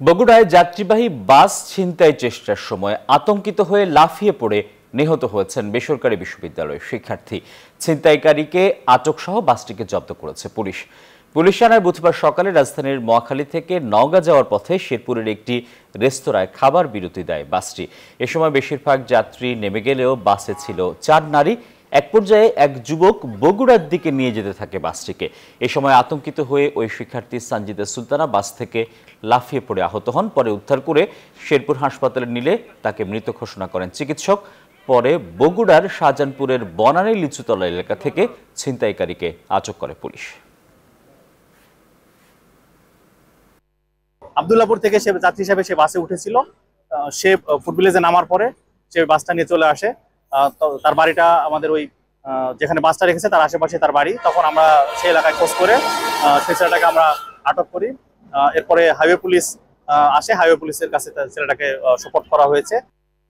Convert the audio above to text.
বগুড়ায় যাত্রীবাহী বাস ছিনতাই চেষ্টার সময় আতঙ্কিত হয়ে লাফিয়ে পড়ে নিহত হয়েছেন বেসরকারি বিশ্ববিদ্যালয়ের শিক্ষার্থী। ছিনতাইকারীকে আটক সহ বাসটিকে জব্দ করেছে পুলিশ। পুলিশ জানায় বুধবার সকালে রাজধানীর মহাখালী থেকে নওগাঁ যাওয়ার পথে শেরপুরের একটি রেস্তোরাঁয় খাবার বিরতি দেয় বাসটি। এ সময় বেশিরভাগ যাত্রী নেমে গেলেও বাসে ছিল 4 নারী। এক পর্যায়ে এক যুবক বগুড়ার দিকে নিয়ে যেতে থাকে বাসটিকে। এ সময় আতঙ্কিত হয়ে ওই শিক্ষার্থী সানজিদা সুলতানা বাস থেকে লাফিয়ে পড়ে আহত হন। পরে উদ্ধার করে শেরপুর হাসপাতালে নিলে তাকে মৃত ঘোষণা করেন চিকিৎসক। পরে বগুড়ার শাহজাহানপুরের বনানী লিচুতলা এলাকা থেকে ছিনতাইকারীকে আটক করে পুলিশ। আব্দুল্লাহপুর থেকে সে যাত্রী হিসেবে সে বাসে উঠেছিল। সে ফুটব্রিজে নামার পরে সে বাসটা নিয়ে চলে আসে। তার বাড়িটা আমাদের ওই যেখানে বাসটা রেখেছে তার আশেপাশে তার বাড়ি। তখন আমরা সেই এলাকায় খোঁজ করে সেই ছেলেটাকে আমরা আটক করি। এরপরে হাইওয়ে পুলিশ আসে, হাইওয়ে পুলিশের কাছে ছেলেটাকে সোপর্দ করা হয়েছে।